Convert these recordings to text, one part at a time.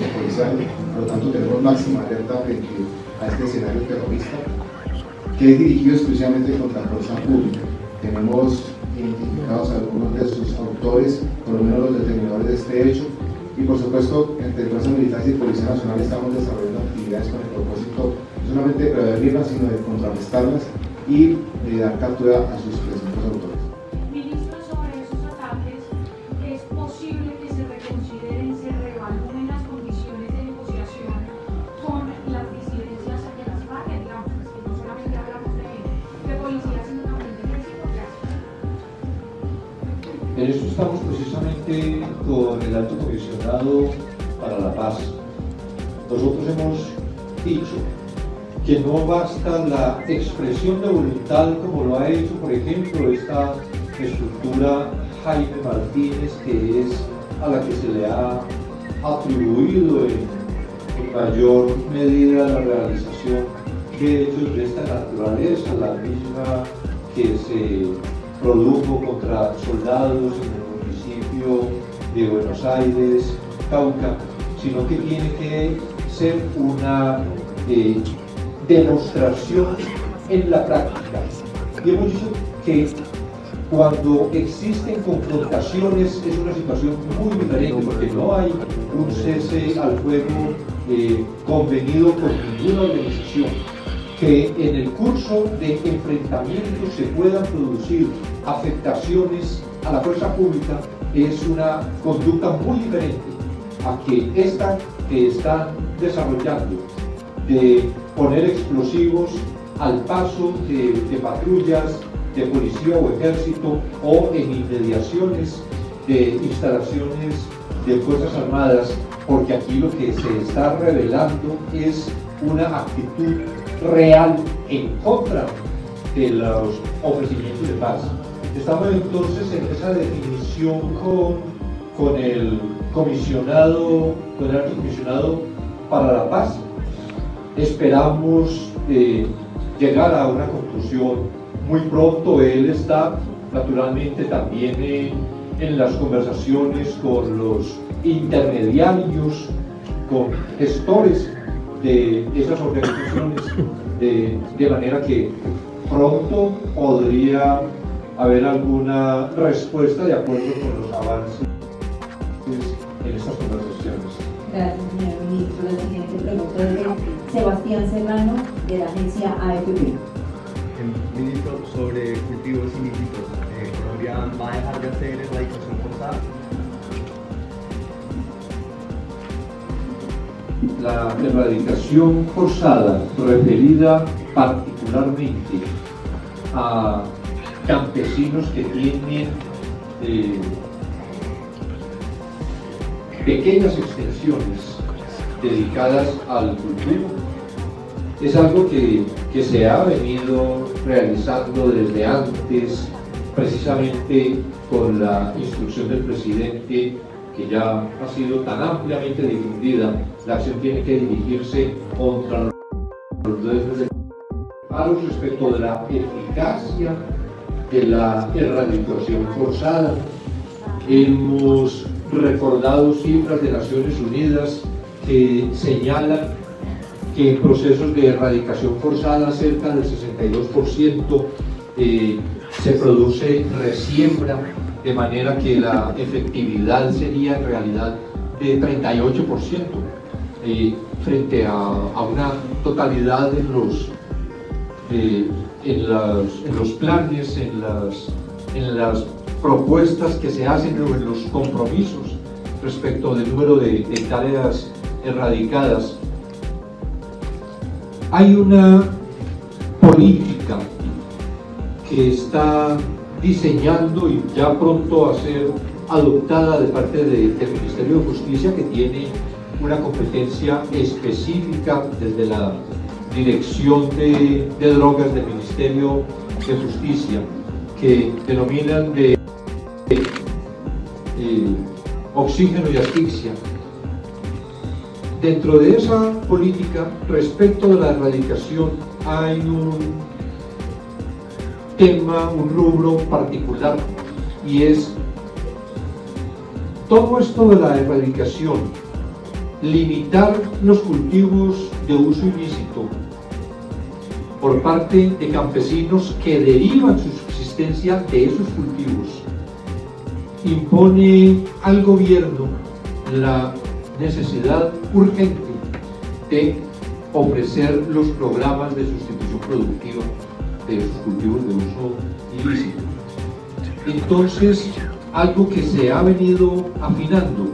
policial, por lo tanto tenemos máxima alerta frente a este escenario terrorista que es dirigido exclusivamente contra la fuerza pública. Tenemos identificados algunos de sus autores, por lo menos los determinadores de este hecho, y por supuesto entre Fuerzas Militares y Policía Nacional estamos desarrollando actividades con el propósito no solamente de prevenirlas, sino de contrarrestarlas y de dar captura a sus presuntos autores. Ministro, sobre esos ataques, ¿es posible que se reconsideren, se reevalúen las condiciones de negociación con las disidencias de las FARC, digamos, que no solamente hablamos de policía, sino también de ejército? En eso estamos precisamente con el Alto Comisionado para la Paz. Nosotros hemos dicho que no basta la expresión de voluntad como lo ha hecho, por ejemplo, esta estructura Jaime Martínez, que es a la que se le ha atribuido en mayor medida la realización de hechos de esta naturaleza, la misma que se produjo contra soldados en el municipio de Buenos Aires, Cauca, sino que tiene que ser una demostración en la práctica. Y hemos dicho que cuando existen confrontaciones es una situación muy diferente, porque no hay un cese al fuego convenido con ninguna organización. Que en el curso de enfrentamientos se puedan producir afectaciones a la fuerza pública es una conducta muy diferente a que esta que están desarrollando de poner explosivos al paso de patrullas de policía o ejército o en inmediaciones de instalaciones de Fuerzas Armadas, porque aquí lo que se está revelando es una actitud real en contra de los ofrecimientos de paz. Estamos entonces en esa definición con el comisionado, con el Alto Comisionado para la Paz. Esperamos llegar a una conclusión muy pronto. Él está naturalmente también en las conversaciones con los intermediarios, con gestores de esas organizaciones, de manera que pronto podría haber alguna respuesta de acuerdo con los avances en estas conversaciones. Gracias, señor ministro. La siguiente pregunta es de Sebastián Serrano, de la agencia AFP. Ministro, sobre cultivos ilícitos, ¿Colombia va a dejar de hacer erradicación forzada? La erradicación forzada, referida particularmente a campesinos que tienen pequeñas extensiones dedicadas al cultivo, es algo que se ha venido realizando desde antes, precisamente con la instrucción del presidente, que ya ha sido tan ampliamente difundida. La acción tiene que dirigirse contra los derechos de paros respecto de la eficacia de la erradicación forzada. Hemos recordado cifras de Naciones Unidas que señalan que en procesos de erradicación forzada cerca del 62% se produce resiembra, de manera que la efectividad sería en realidad de 38%, frente a una totalidad en los planes, en las propuestas que se hacen o en los compromisos respecto del número de hectáreas erradicadas. Hay una política que está diseñando y ya pronto a ser adoptada de parte del Ministerio de Justicia, que tiene una competencia específica desde la Dirección de Drogas del Ministerio de Justicia, que denominan de oxígeno y asfixia. Dentro de esa política, respecto de la erradicación, hay un tema, un rubro particular, y es todo esto de la erradicación limitar los cultivos de uso ilícito por parte de campesinos que derivan su subsistencia de esos cultivos, impone al gobierno la necesidad urgente de ofrecer los programas de sustitución productiva de esos cultivos de uso ilícito. Entonces, algo que se ha venido afinando,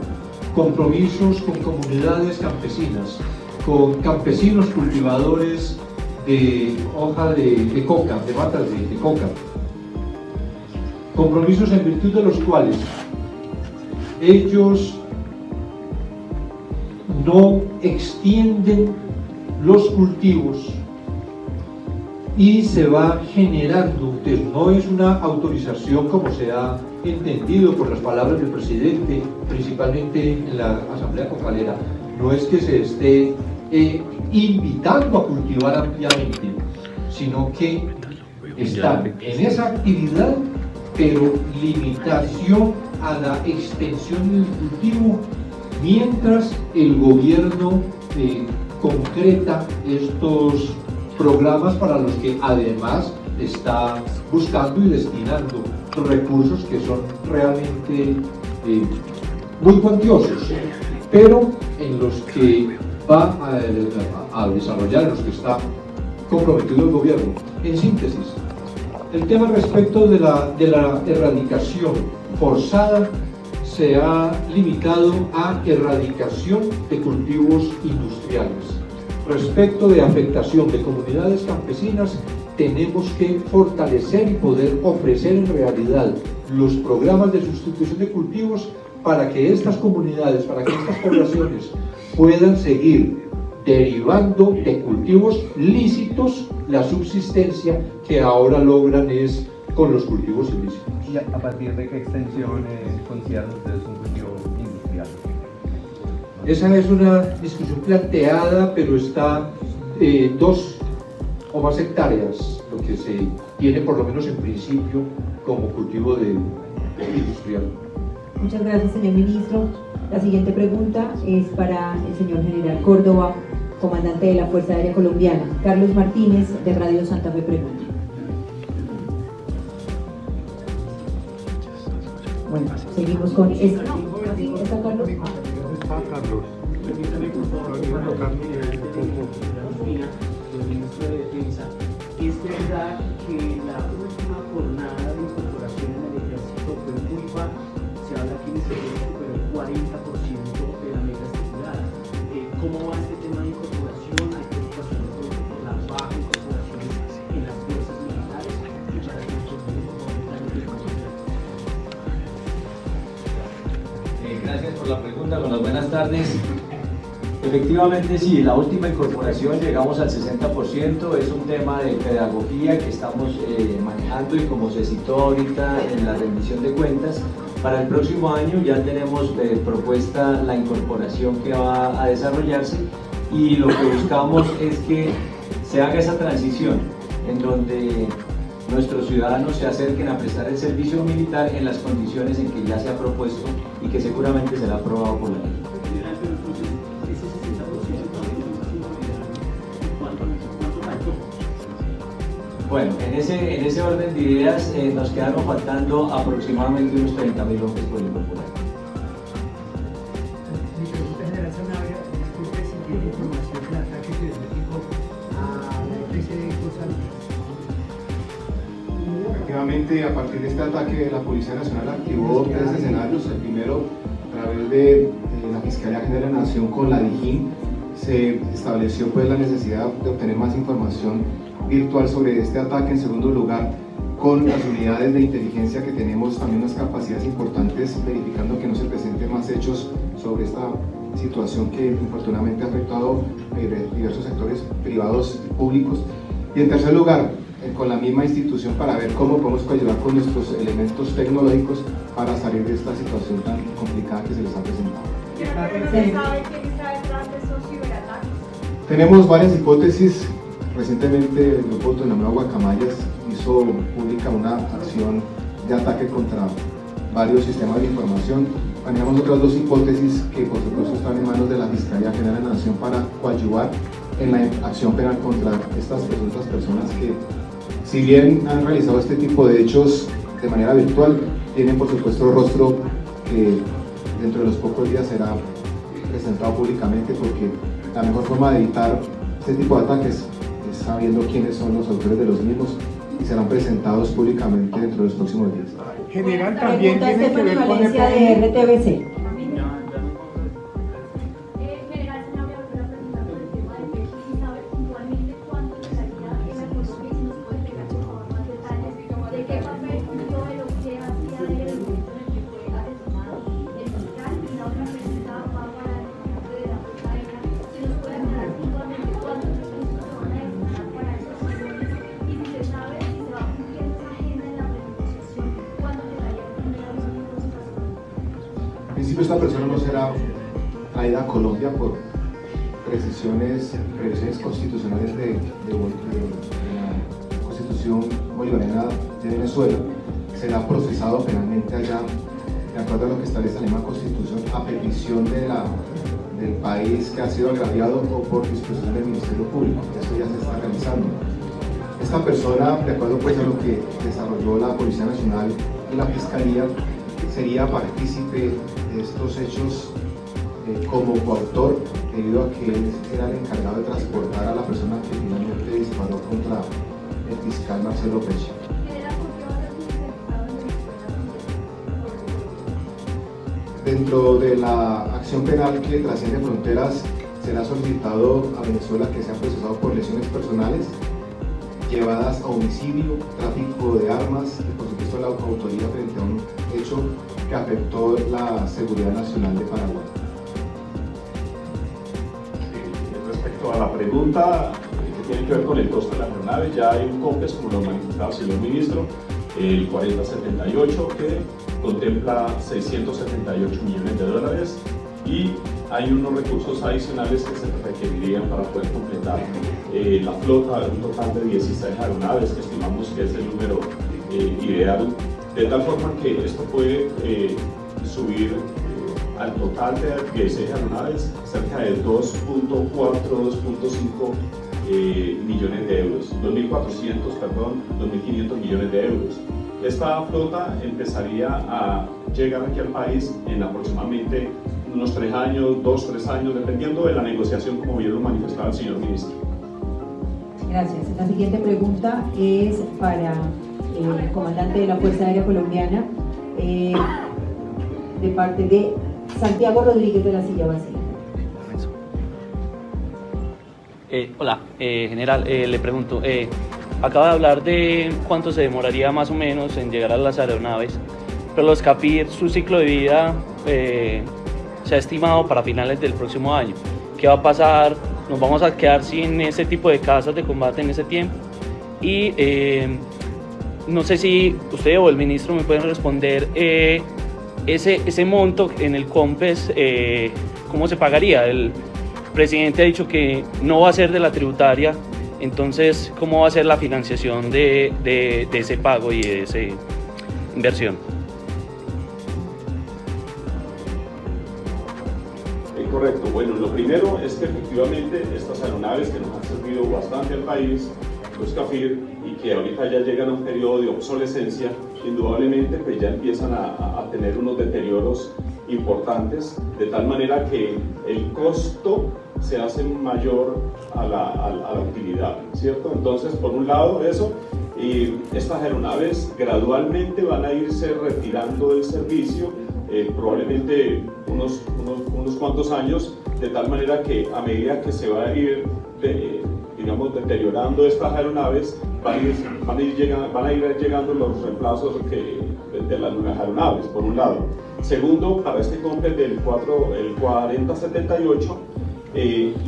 compromisos con comunidades campesinas, con campesinos cultivadores de hoja de coca, de matas de coca, compromisos en virtud de los cuales ellos no extienden los cultivos y se va generando, no es una autorización como se ha entendido por las palabras del presidente, principalmente en la Asamblea Cofralera, no es que se esté invitando a cultivar ampliamente, sino que están en esa actividad, pero limitación a la extensión del cultivo, mientras el gobierno concreta estos programas para los que además está buscando y destinando recursos que son realmente muy cuantiosos, pero en los que va a desarrollar, en los que está comprometido el gobierno. En síntesis, el tema respecto de la erradicación forzada se ha limitado a erradicación de cultivos industriales. Respecto de afectación de comunidades campesinas, tenemos que fortalecer y poder ofrecer en realidad los programas de sustitución de cultivos para que estas comunidades, para que estas poblaciones puedan seguir derivando de cultivos lícitos la subsistencia que ahora logran es con los cultivos ilícitos. ¿Y a partir de qué extensión consideran ustedes un cultivo industrial? Esa es una discusión planteada, pero está 2 o más hectáreas, lo que se tiene por lo menos en principio como cultivo industrial. Muchas gracias, señor ministro. La siguiente pregunta es para el señor general Córdoba, comandante de la Fuerza Aérea Colombiana. Carlos Martínez, de Radio Santa Fe, pregunta. Bueno, seguimos con esta. ¿Está Carlos? Ministro de Defensa, ¿es verdad que la última jornada de incorporación en el ejército fue muy baja? Se habla aquí de que superó el 40% de la meta estipulada. ¿Cómo va este tema de incorporación? ¿Hay preocupación por la baja incorporación en las fuerzas militares? Y para que gracias por la pregunta, buenas tardes. Efectivamente, sí, la última incorporación llegamos al 60%, es un tema de pedagogía que estamos manejando y como se citó ahorita en la rendición de cuentas, para el próximo año ya tenemos propuesta la incorporación que va a desarrollarse y lo que buscamos es que se haga esa transición en donde nuestros ciudadanos se acerquen a prestar el servicio militar en las condiciones en que ya se ha propuesto y que seguramente será aprobado por la ley. Bueno, en ese orden de ideas nos quedaron faltando aproximadamente unos 30.000 hombres por incorporar. Mi pregunta general Sanabria, disculpe si tiene información del ataque cibernético a la EPC de Costa Rica. Efectivamente, a partir de este ataque, la Policía Nacional activó 3 escenarios. El primero, a través de la Fiscalía General de la Nación con la DIJÍN, se estableció pues la necesidad de obtener más información virtual sobre este ataque. En segundo lugar, con las unidades de inteligencia que tenemos también unas capacidades importantes, verificando que no se presenten más hechos sobre esta situación que infortunadamente ha afectado diversos sectores privados y públicos. Y en tercer lugar, con la misma institución para ver cómo podemos ayudar con nuestros elementos tecnológicos para salir de esta situación tan complicada que se les ha presentado. Pero no se sabe quién está detrás de esos ciberataques. Tenemos varias hipótesis. Recientemente el grupo denominado Guacamayas hizo pública una acción de ataque contra varios sistemas de información. manejamos otras dos hipótesis que por supuesto están en manos de la Fiscalía General de la Nación para coadyuvar en la acción penal contra estas presuntas personas que, si bien han realizado este tipo de hechos de manera virtual, tienen por supuesto rostro que dentro de los pocos días será presentado públicamente, porque la mejor forma de evitar este tipo de ataques es sabiendo quiénes son los autores de los mismos y serán presentados públicamente dentro de los próximos días. General, también tiene que ver con el Valencia de RTBC. General, se me había olvidado preguntar por el tema de pecho, si sabe puntualmente cuánto estaría el acuerdo, que si nos puede entregar por favor más detalles de qué papel cumplió de lo que hacía el momento en el que fue asesinado el fiscal. Y la otra pregunta va para el comandante de la Fuerza Aérea, si nos puede aclarar puntualmente cuántos recursos se van a destinar para estos acciones y si se sabe si se va a cumplir esa agenda en la renegociación, cuándo llegaría a tener la misma situación. En principio esta persona no será traída a Colombia por previsiones constitucionales de la Constitución Bolivariana de Venezuela. Será procesado penalmente allá, de acuerdo a lo que establece la misma Constitución, a petición del país que ha sido agraviado o por disposición del Ministerio Público. Eso ya se está realizando. Esta persona, de acuerdo pues a lo que desarrolló la Policía Nacional y la Fiscalía, sería partícipe de estos hechos como coautor, debido a que él era el encargado de transportar a la persona que finalmente disparó contra el fiscal Marcelo Peche. Dentro de la acción penal que trasciende fronteras, será solicitado a Venezuela que sea procesado por lesiones personales llevadas a homicidio, tráfico de armas y por supuesto la autoría frente a un hecho que afectó la seguridad nacional de Paraguay. Respecto a la pregunta que tiene que ver con el costo de la aeronave, ya hay un COMPES, como lo manifestaba el señor ministro, el 4078, que contempla 678 millones de dólares y hay unos recursos adicionales que se requerirían para poder completar la flota de un total de 16 aeronaves, que estimamos que es el número ideal, de tal forma que esto puede subir al total de 16 aeronaves cerca de 2.4, 2.5 millones de euros, 2.500 millones de euros. Esta flota empezaría a llegar aquí al país en aproximadamente unos 3 años, 2-3 años, dependiendo de la negociación, como bien lo manifestaba el señor ministro. Gracias. La siguiente pregunta es para el comandante de la Fuerza Aérea Colombiana, de parte de Santiago Rodríguez de la Silla Vacía. Hola, general, le pregunto, acaba de hablar de cuánto se demoraría más o menos en llegar a las aeronaves, pero los CAPIR, su ciclo de vida se ha estimado para finales del próximo año. ¿Qué va a pasar? ¿Nos vamos a quedar sin ese tipo de casas de combate en ese tiempo? Y no sé si usted o el ministro me pueden responder ese monto en el COMPES, ¿cómo se pagaría? El presidente ha dicho que no va a ser de la tributaria, entonces ¿cómo va a ser la financiación de ese pago y de esa inversión? Correcto, bueno, lo primero es que efectivamente estas aeronaves que nos han servido bastante al país, los CAFIR, y que ahorita ya llegan a un periodo de obsolescencia, indudablemente pues ya empiezan a tener unos deterioros importantes, de tal manera que el costo se hace mayor a la utilidad, ¿cierto? Entonces, por un lado eso, y estas aeronaves gradualmente van a irse retirando del servicio, probablemente unos cuantos años, de tal manera que a medida que se va a ir digamos, deteriorando estas aeronaves, van a ir llegando los reemplazos de las nuevas aeronaves, por un lado. Segundo, para este COMPES del 4078,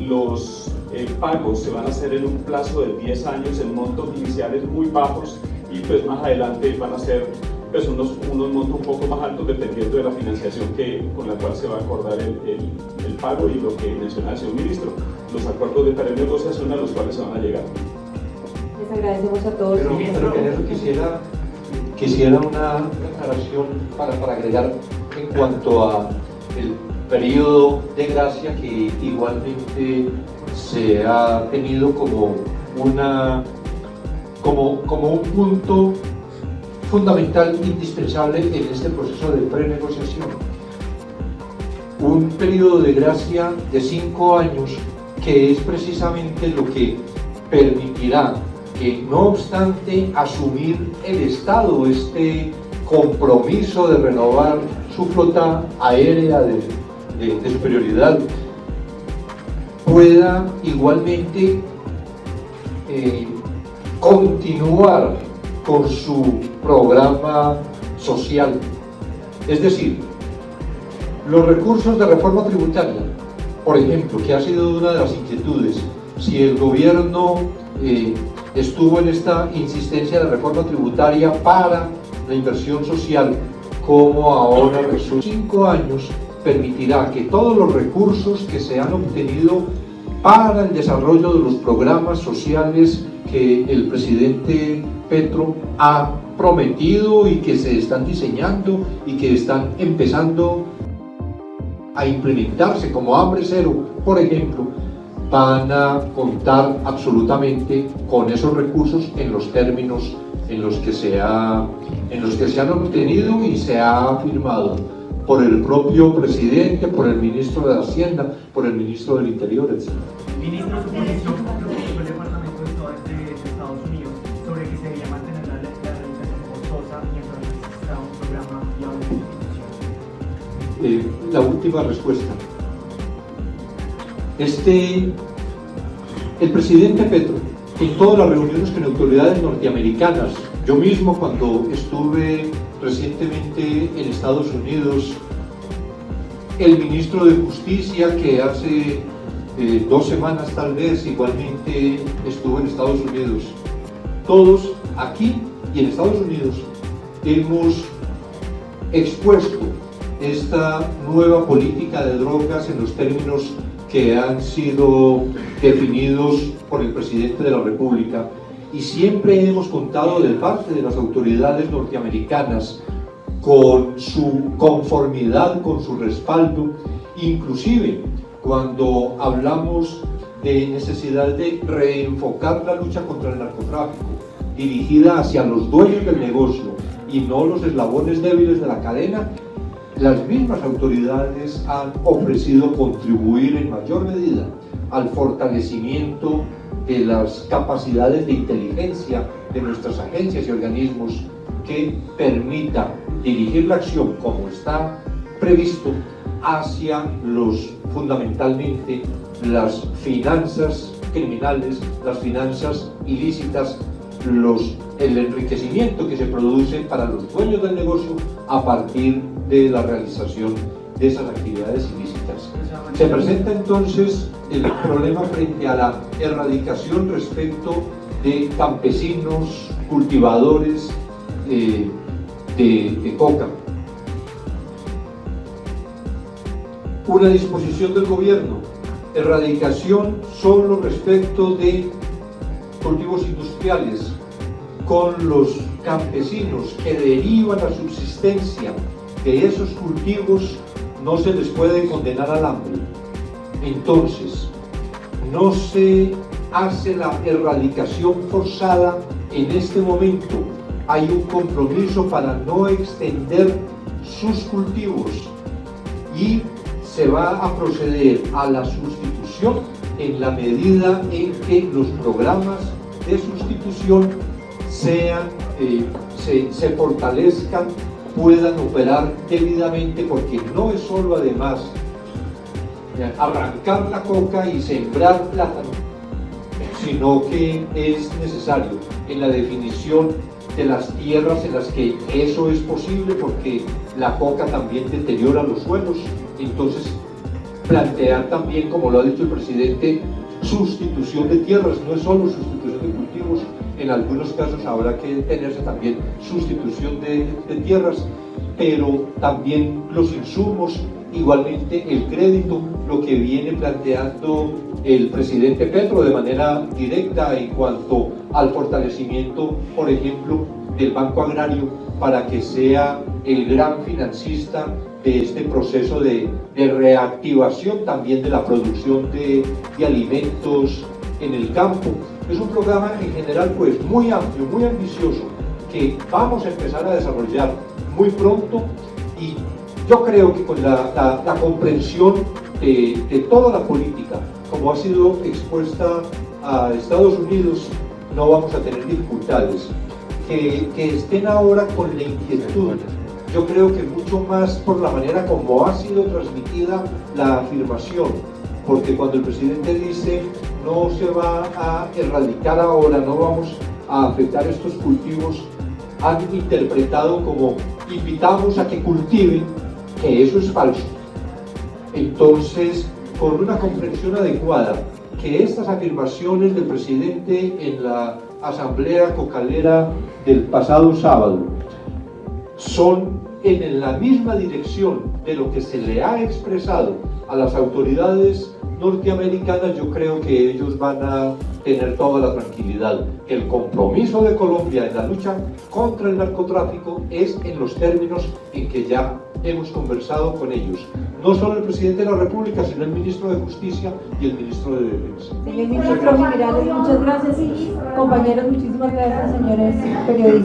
los pagos se van a hacer en un plazo de 10 años en montos iniciales muy bajos y pues más adelante van a ser pues, unos montos un poco más altos dependiendo de la financiación con la cual se va a acordar el pago y lo que mencionaba el señor ministro, los acuerdos de negociación a los cuales se van a llegar. Les agradecemos a todos. Pero quisiera una aclaración para agregar cuanto a el periodo de gracia que igualmente se ha tenido como un punto fundamental, indispensable en este proceso de prenegociación. Un periodo de gracia de 5 años que es precisamente lo que permitirá que, no obstante asumir el Estado este compromiso de renovar su flota aérea de superioridad, pueda igualmente continuar con su programa social. Es decir, los recursos de reforma tributaria, por ejemplo, que ha sido una de las inquietudes, si el gobierno estuvo en esta insistencia de reforma tributaria para la inversión social, como ahora resulta, 5 años permitirá que todos los recursos que se han obtenido para el desarrollo de los programas sociales que el presidente Petro ha prometido y que se están diseñando y que están empezando a implementarse, como Hambre Cero, por ejemplo, van a contar absolutamente con esos recursos en los términos en los que se han obtenido y se ha firmado por el propio presidente, por el ministro de Hacienda, por el ministro del Interior, etc. Ministro, su posición con el Departamento de Estado de Estados Unidos sobre que se debía mantener la erradicación forzosa mientras necesitaba un programa viable de institución. La última respuesta. El presidente Petro, en todas las reuniones con autoridades norteamericanas, yo mismo cuando estuve recientemente en Estados Unidos, el ministro de Justicia, que hace 2 semanas tal vez igualmente estuvo en Estados Unidos, todos aquí y en Estados Unidos hemos expuesto esta nueva política de drogas en los términos que han sido definidos por el presidente de la República, y siempre hemos contado de parte de las autoridades norteamericanas con su conformidad, con su respaldo, inclusive cuando hablamos de necesidad de reenfocar la lucha contra el narcotráfico dirigida hacia los dueños del negocio y no los eslabones débiles de la cadena. Las mismas autoridades han ofrecido contribuir en mayor medida al fortalecimiento de las capacidades de inteligencia de nuestras agencias y organismos, que permita dirigir la acción como está previsto hacia fundamentalmente las finanzas criminales, las finanzas ilícitas, el enriquecimiento que se produce para los dueños del negocio a partir de la realización de esas actividades ilícitas. Se presenta entonces el problema frente a la erradicación respecto de campesinos, cultivadores de coca. Una disposición del gobierno: erradicación solo respecto de cultivos industriales, con los campesinos que derivan la subsistencia de esos cultivos no se les puede condenar al hambre. Entonces, no se hace la erradicación forzada en este momento. Hay un compromiso para no extender sus cultivos y se va a proceder a la sustitución en la medida en que los programas de sustitución se fortalezcan, puedan operar debidamente, porque no es solo además arrancar la coca y sembrar plátano, sino que es necesario en la definición de las tierras en las que eso es posible, porque la coca también deteriora los suelos. Entonces, plantear también, como lo ha dicho el presidente, sustitución de tierras, no es solo sustitución de cultivos, en algunos casos habrá que tenerse también sustitución de tierras, pero también los insumos, igualmente el crédito, lo que viene planteando el presidente Petro de manera directa en cuanto al fortalecimiento, por ejemplo, del Banco Agrario, para que sea el gran financista de este proceso de reactivación también de la producción de alimentos en el campo. Es un programa en general pues muy amplio, muy ambicioso, que vamos a empezar a desarrollar muy pronto, y yo creo que con la comprensión de toda la política, como ha sido expuesta a Estados Unidos, no vamos a tener dificultades. Que estén ahora con la inquietud, yo creo que mucho más por la manera como ha sido transmitida la afirmación, porque cuando el presidente dice no se va a erradicar ahora, no vamos a afectar estos cultivos, han interpretado como invitamos a que cultiven, que eso es falso. Entonces, con una comprensión adecuada, que estas afirmaciones del presidente en la asamblea cocalera del pasado sábado son en la misma dirección de lo que se le ha expresado a las autoridades norteamericanas, yo creo que ellos van a tener toda la tranquilidad. El compromiso de Colombia en la lucha contra el narcotráfico es en los términos en que ya hemos conversado con ellos. No solo el presidente de la República, sino el ministro de Justicia y el ministro de Defensa. Señor ministro general, muchas gracias. Compañeros, muchísimas gracias, señores periodistas.